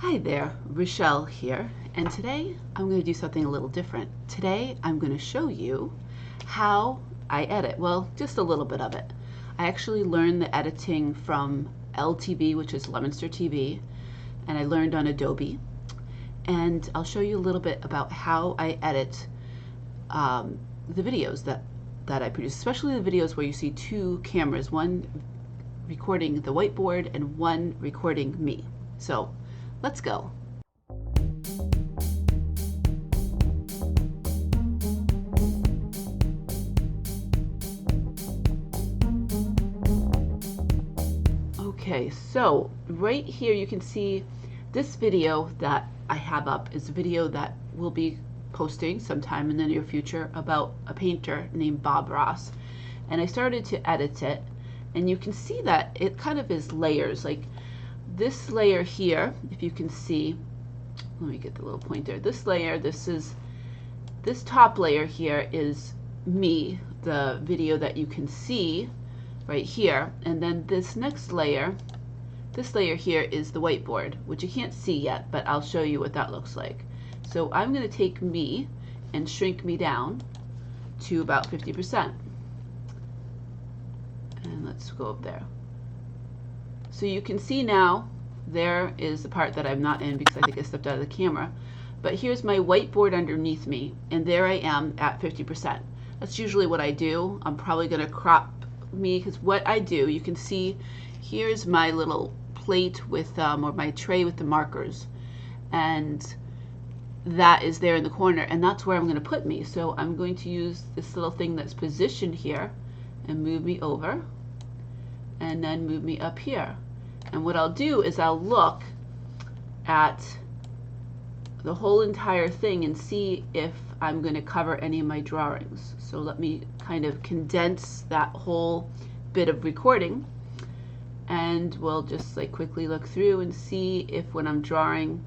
Hi there, Rochelle here, and today I'm going to do something a little different. Today I'm going to show you how I edit. Well, just a little bit of it. I actually learned the editing from LTV, which is Lemonster TV, and I learned on Adobe. And I'll show you a little bit about how I edit the videos that I produce, especially the videos where you see two cameras, one recording the whiteboard and one recording me. So let's go. Okay, so right here you can see this video that I have up is a video that we'll be posting sometime in the near future about a painter named Bob Ross. And I started to edit it, and you can see that it kind of is layers. Like this layer here, if you can see, let me get the little pointer. This layer, this top layer here is me, the video that you can see right here. And then this next layer, this layer here is the whiteboard, which you can't see yet, but I'll show you what that looks like. So I'm going to take me and shrink me down to about 50%. And let's go up there. So you can see now, there is the part that I'm not in because I think I stepped out of the camera. But here's my whiteboard underneath me, and there I am at 50%. That's usually what I do. I'm probably going to crop me, because what I do, you can see, here's my little plate with, or my tray with the markers. And that is there in the corner, and that's where I'm going to put me. So I'm going to use this little thing that's positioned here and move me over, and then move me up here. And what I'll do is I'll look at the whole entire thing and see if I'm going to cover any of my drawings. So let me kind of condense that whole bit of recording, and we'll just like quickly look through and see if when I'm drawing,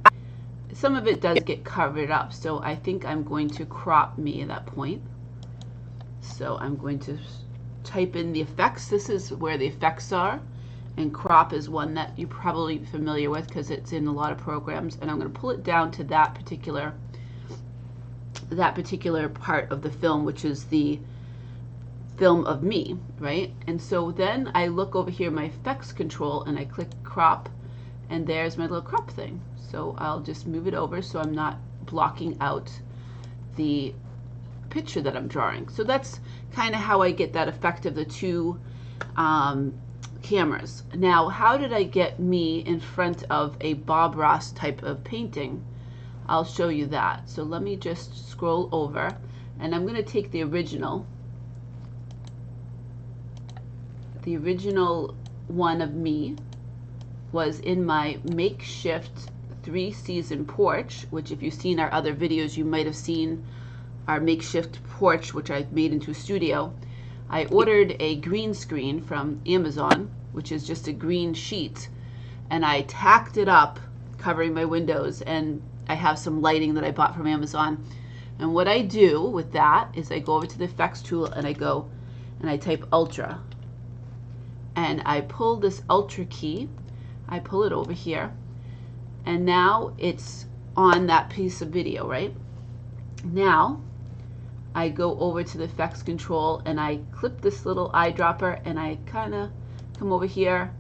some of it does get covered up. So I think I'm going to crop me at that point. So I'm going to type in the effects. This is where the effects are, and crop is one that you're probably familiar with because it's in a lot of programs. And I'm going to pull it down to that particular part of the film, which is the film of me, right? And so then I look over here, my effects control, and I click crop, and there's my little crop thing. So I'll just move it over so I'm not blocking out the picture that I'm drawing. So that's kind of how I get that effect of the two cameras. Now, how did I get me in front of a Bob Ross type of painting? I'll show you that. So let me just scroll over, and I'm going to take the original one of me was in my makeshift 3-season porch, which if you've seen our other videos, you might have seen our makeshift porch, which I made into a studio. I ordered a green screen from Amazon, which is just a green sheet, and I tacked it up, covering my windows, and I have some lighting that I bought from Amazon. And what I do with that is I go over to the effects tool, and I go and I type ultra, and I pull this ultra key, I pull it over here, and now it's on that piece of video, right? Now I go over to the effects control, and I clip this little eyedropper, and I kind of come over here,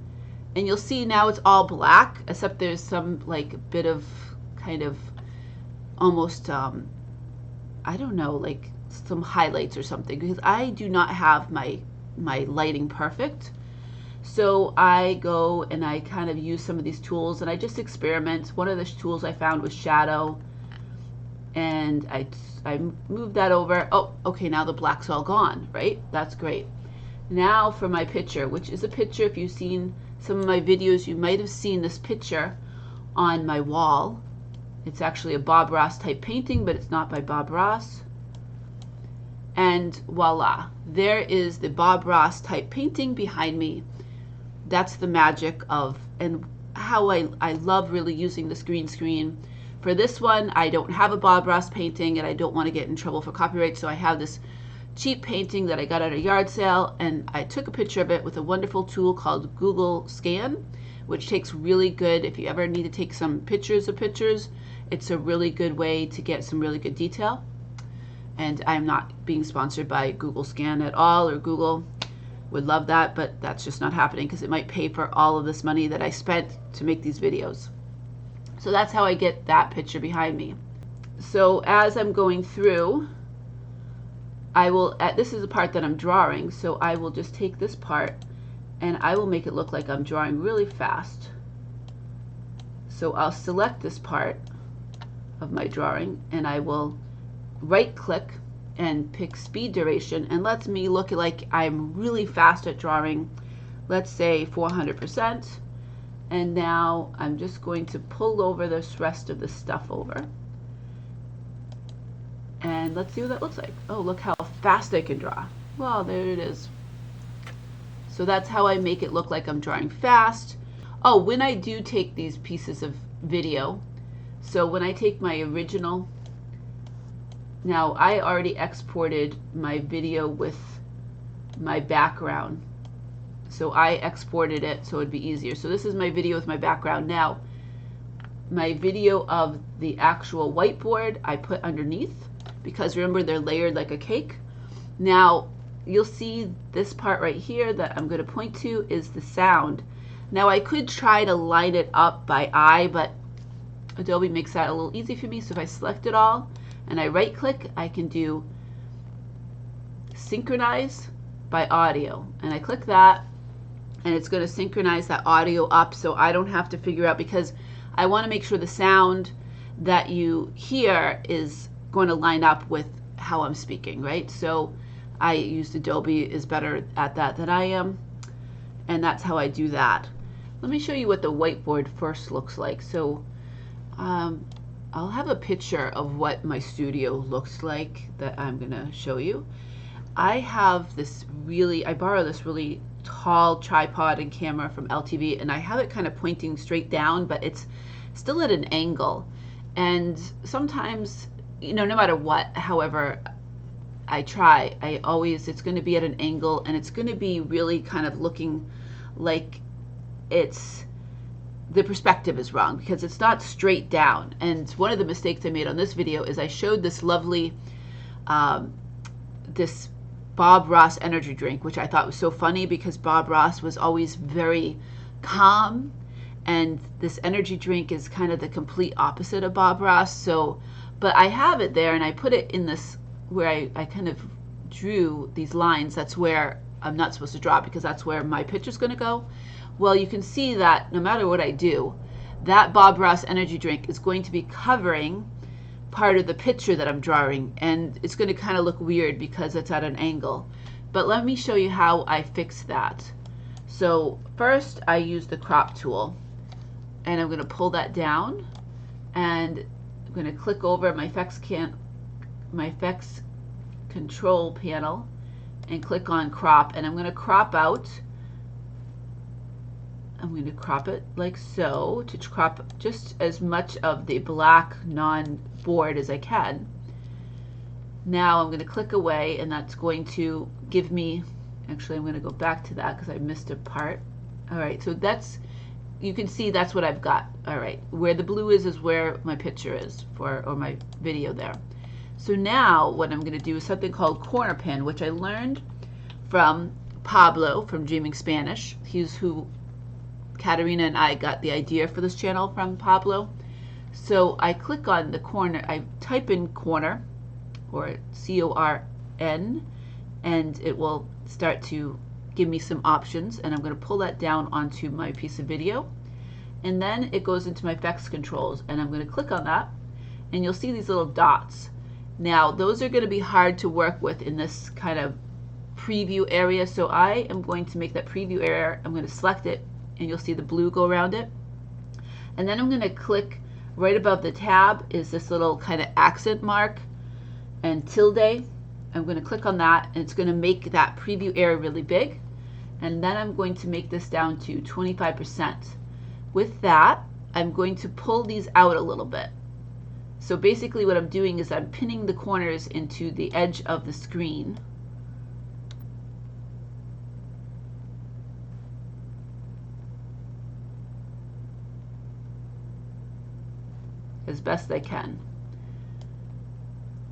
and you'll see now it's all black, except there's some like bit of kind of almost I don't know, like some highlights or something, because I do not have my lighting perfect. So I go and I kind of use some of these tools, and I just experiment. One of the tools I found was shadow, and I moved that over. Oh, okay, now the black's all gone, right? That's great. Now for my picture, which is a picture, if you've seen some of my videos, you might have seen this picture on my wall. It's actually a Bob Ross type painting, but it's not by Bob Ross. And voila, there is the Bob Ross type painting behind me. That's the magic of, and how I love really using this green screen. For this one, I don't have a Bob Ross painting, and I don't want to get in trouble for copyright, so I have this cheap painting that I got at a yard sale, and I took a picture of it with a wonderful tool called Google Scan, which takes really good, if you ever need to take some pictures of pictures, it's a really good way to get some really good detail. And I'm not being sponsored by Google Scan at all, or Google. Would love that, but that's just not happening because it might pay for all of this money that I spent to make these videos. So that's how I get that picture behind me. So as I'm going through, I will, this is the part that I'm drawing, so I will just take this part and I will make it look like I'm drawing really fast. So I'll select this part of my drawing and I will right click and pick speed duration, and lets me look like I'm really fast at drawing, let's say 400%. And now I'm just going to pull over this rest of the stuff over. And let's see what that looks like. Oh, look how fast I can draw. Well, there it is. So that's how I make it look like I'm drawing fast. Oh, when I do take these pieces of video, so when I take my original, now I already exported my video with my background. So I exported it so it'd be easier. So this is my video with my background. Now, my video of the actual whiteboard I put underneath, because remember they're layered like a cake. Now, you'll see this part right here that I'm going to point to is the sound. Now I could try to line it up by eye, but Adobe makes that a little easy for me. So if I select it all and I right click, I can do synchronize by audio, and I click that and it's going to synchronize that audio up so I don't have to figure out, because I want to make sure the sound that you hear is going to line up with how I'm speaking, right? So I used Adobe is better at that than I am, and that's how I do that. Let me show you what the whiteboard first looks like. So I'll have a picture of what my studio looks like that I'm gonna show you. I have this really, I borrowed this really tall tripod and camera from LTV, and I have it kind of pointing straight down, but it's still at an angle. And sometimes, you know, no matter what, however I try, it's going to be at an angle, and it's going to be really kind of looking like the perspective is wrong because it's not straight down. And one of the mistakes I made on this video is I showed this lovely, this Bob Ross energy drink, which I thought was so funny because Bob Ross was always very calm, and this energy drink is kind of the complete opposite of Bob Ross. So, but I have it there and I put it in this where I kind of drew these lines. That's where I'm not supposed to draw because that's where my picture's going to go. Well, you can see that no matter what I do, that Bob Ross energy drink is going to be covering part of the picture that I'm drawing, and it's going to kind of look weird because it's at an angle. But let me show you how I fix that. So first I use the crop tool, and I'm going to pull that down, and I'm going to click over my effects control panel and click on crop, and I'm going to crop out. I'm going to crop it like so to crop just as much of the black non-board as I can. Now I'm going to click away, and that's going to give me, actually I'm going to go back to that because I missed a part. All right, so that's, you can see that's what I've got. All right, where the blue is where my picture is or my video there. So now what I'm going to do is something called corner pin, which I learned from Pablo from Dreaming Spanish. He's who Katerina and I got the idea for this channel from Pablo. So I click on the corner, I type in corner or C-O-R-N, and it will start to give me some options, and I'm going to pull that down onto my piece of video, and then it goes into my effects controls, and I'm going to click on that, and you'll see these little dots. Now those are going to be hard to work with in this kind of preview area, so I am going to make that preview area, I'm going to select it, and you'll see the blue go around it, and then I'm going to click right above the tab is this little kind of accent mark and tilde. I'm going to click on that, and it's going to make that preview area really big, and then I'm going to make this down to 25%. With that, I'm going to pull these out a little bit. So basically what I'm doing is I'm pinning the corners into the edge of the screen. as best I can.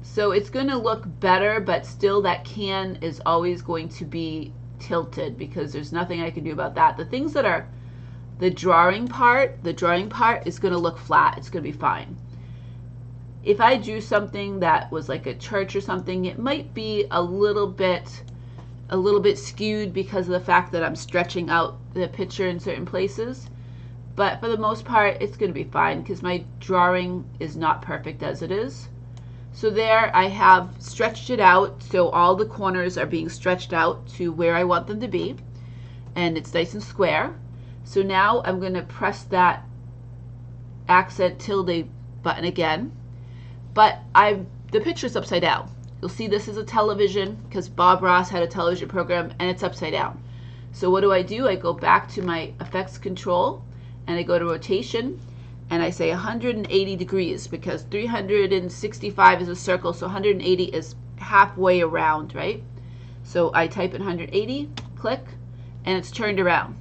So it's going to look better, but still that can is always going to be tilted because there's nothing I can do about that. The things that are the drawing part is going to look flat. It's going to be fine. If I drew something that was like a church or something, it might be a little bit skewed because of the fact that I'm stretching out the picture in certain places. But for the most part, it's going to be fine because my drawing is not perfect as it is. So there I have stretched it out, so all the corners are being stretched out to where I want them to be, and it's nice and square. So now I'm going to press that accent tilde button again, but the picture's upside down. You'll see this is a television because Bob Ross had a television program and it's upside down. So what do? I go back to my effects control and I go to rotation and I say 180 degrees because 365 is a circle, so 180 is halfway around, right? So I type in 180, click, and it's turned around.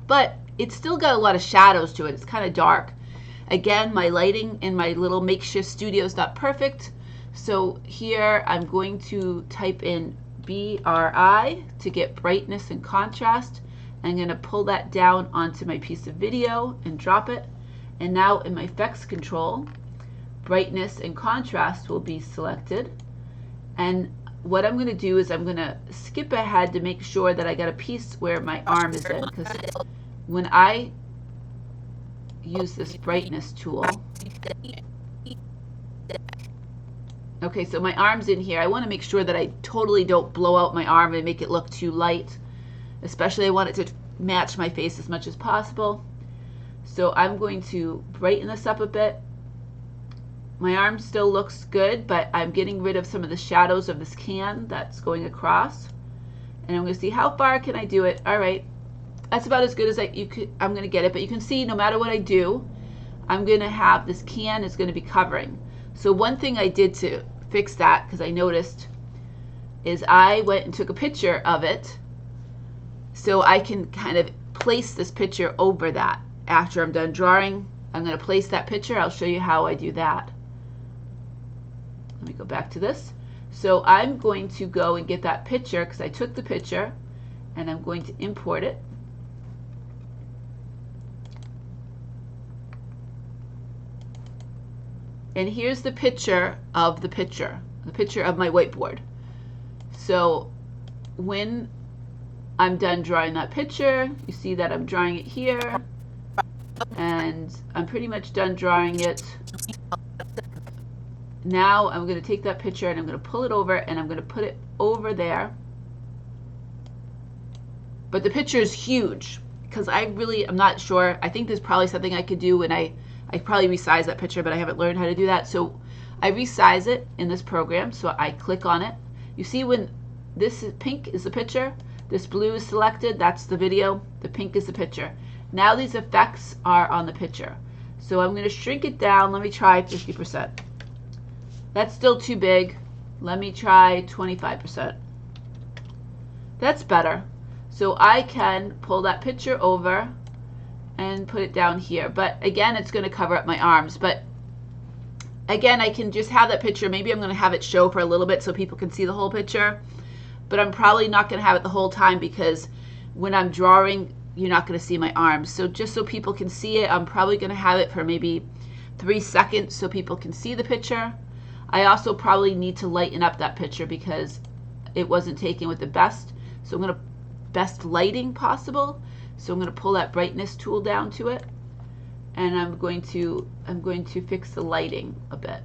But it's still got a lot of shadows to it. It's kind of dark. Again, my lighting in my little makeshift studio is not perfect. So here I'm going to type in BRI to get brightness and contrast. I'm going to pull that down onto my piece of video and drop it. And now in my effects control, brightness and contrast will be selected. And what I'm going to do is I'm going to skip ahead to make sure that I got a piece where my arm is in. Because when I use this brightness tool, okay, so my arm's in here. I want to make sure that I totally don't blow out my arm and make it look too light. Especially I want it to match my face as much as possible. So I'm going to brighten this up a bit. My arm still looks good, but I'm getting rid of some of the shadows of this can that's going across. And I'm going to see how far can I do it. All right, that's about as good as I'm going to get it. But you can see no matter what I do, I'm going to have this can is going to be covering. So one thing I did to fix that, because I noticed, is I went and took a picture of it so I can kind of place this picture over that. After I'm done drawing, I'm going to place that picture. I'll show you how I do that. Let me go back to this. So I'm going to go and get that picture because I took the picture and I'm going to import it. And here's the picture of the picture of my whiteboard. So when I'm done drawing that picture, you see that I'm drawing it here. And I'm pretty much done drawing it. Now I'm going to take that picture and I'm going to pull it over and I'm going to put it over there. But the picture is huge because I'm not sure. I think there's probably something I could do, and I probably resize that picture, but I haven't learned how to do that. So I resize it in this program. So I click on it. You see when this is pink is the picture, this blue is selected, that's the video, the pink is the picture. Now these effects are on the picture. So I'm going to shrink it down. Let me try 50%. That's still too big. Let me try 25%. That's better. So I can pull that picture over and put it down here. But again, it's going to cover up my arms. But again, I can just have that picture. Maybe I'm going to have it show for a little bit so people can see the whole picture. But I'm probably not going to have it the whole time because when I'm drawing, you're not going to see my arms. So just so people can see it, I'm probably going to have it for maybe 3 seconds so people can see the picture. I also probably need to lighten up that picture because it wasn't taken with the best. So I'm going to best lighting possible. So I'm going to pull that brightness tool down to it, and I'm going to fix the lighting a bit.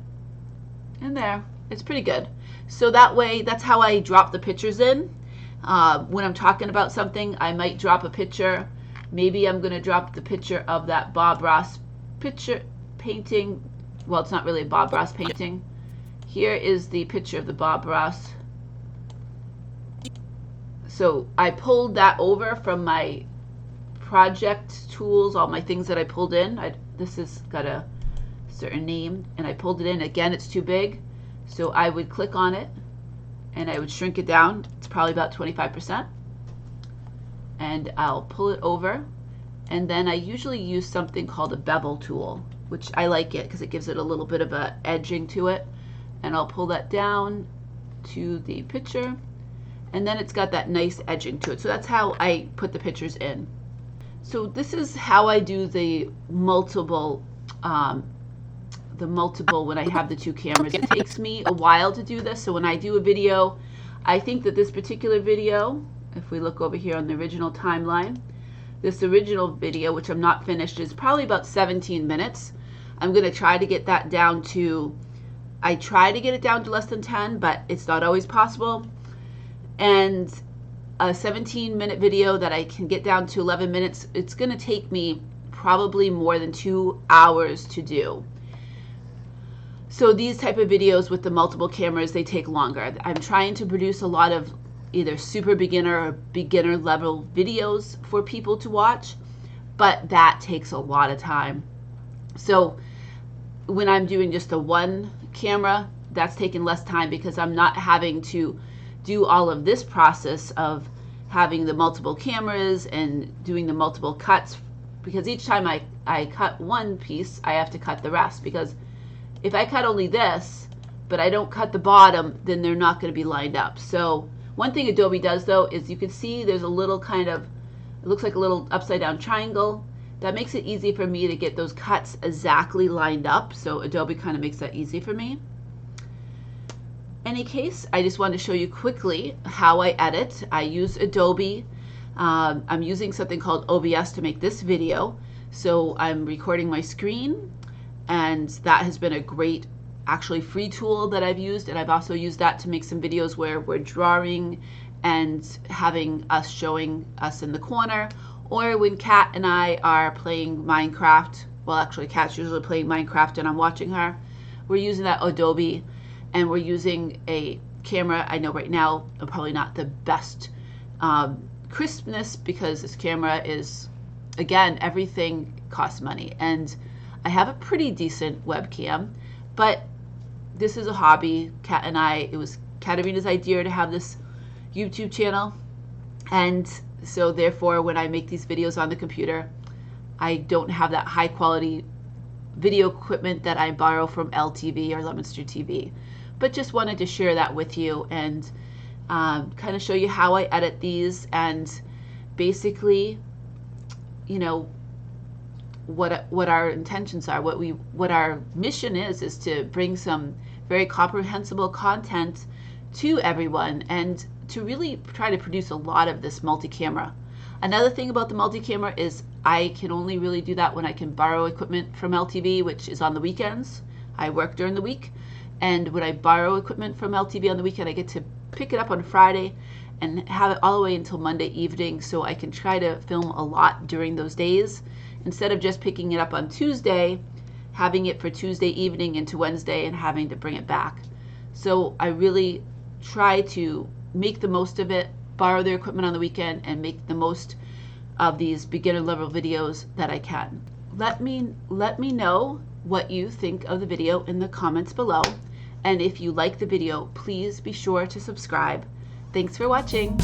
And there, it's pretty good. So that way, that's how I drop the pictures in. When I'm talking about something, I might drop a picture. Maybe I'm going to drop the picture of that Bob Ross picture painting. Well, it's not really a Bob Ross painting. Here is the picture of the Bob Ross. So I pulled that over from my project tools, all my things that I pulled in. This has got a certain name, and I pulled it in. Again, it's too big. So I would click on it, and I would shrink it down. It's probably about 25%. And I'll pull it over. And then I usually use something called a bevel tool. which I like it because it gives it a little bit of a edging to it. And I'll pull that down to the picture, and then it's got that nice edging to it. So that's how I put the pictures in. So this is how I do the multiple when I have the two cameras. It takes me a while to do this. So when I do a video, I think that this particular video, if we look over here on the original timeline, this original video, which I'm not finished, is probably about 17 minutes. I'm going to try to get that down to, I try to get it down to less than 10, but it's not always possible. And a 17-minute video that I can get down to 11 minutes, it's going to take me probably more than 2 hours to do. So these type of videos with the multiple cameras, they take longer. I'm trying to produce a lot of either super beginner or beginner level videos for people to watch, but that takes a lot of time. So when I'm doing just the one camera, that's taking less time because I'm not having to do all of this process of having the multiple cameras and doing the multiple cuts, because each time I cut one piece, I have to cut the rest, because if I cut only this, but I don't cut the bottom, then they're not going to be lined up. So one thing Adobe does though is you can see there's a little kind of, it looks like a little upside down triangle. That makes it easy for me to get those cuts exactly lined up. So Adobe kind of makes that easy for me. Any case, I just wanted to show you quickly how I edit. I use Adobe. I'm using something called OBS to make this video. So I'm recording my screen, and that has been a great, actually free tool that I've used. And I've also used that to make some videos where we're drawing and having us showing us in the corner, or when Kat and I are playing Minecraft. Well, actually Kat's usually playing Minecraft and I'm watching her. We're using that Adobe, and we're using a camera. I know right now probably not the best crispness, because this camera is, again, everything costs money, and I have a pretty decent webcam, but this is a hobby. Kat and I, it was Katarina's idea to have this YouTube channel, and so therefore when I make these videos on the computer, I don't have that high quality video equipment that I borrow from LTV or Lemonster TV. But just wanted to share that with you and kind of show you how I edit these, and basically, you know, what our intentions are, what our mission is to bring some very comprehensible content to everyone, and to really try to produce a lot of this multi-camera. Another thing about the multi-camera is I can only really do that when I can borrow equipment from LTV, which is on the weekends. I work during the week, and when I borrow equipment from LTV on the weekend, I get to pick it up on Friday and have it all the way until Monday evening, so I can try to film a lot during those days, instead of just picking it up on Tuesday, having it for Tuesday evening into Wednesday and having to bring it back. So I really try to make the most of it, borrow their equipment on the weekend, and make the most of these beginner level videos that I can. Let me know what you think of the video in the comments below, and if you like the video, please be sure to subscribe. Thanks for watching.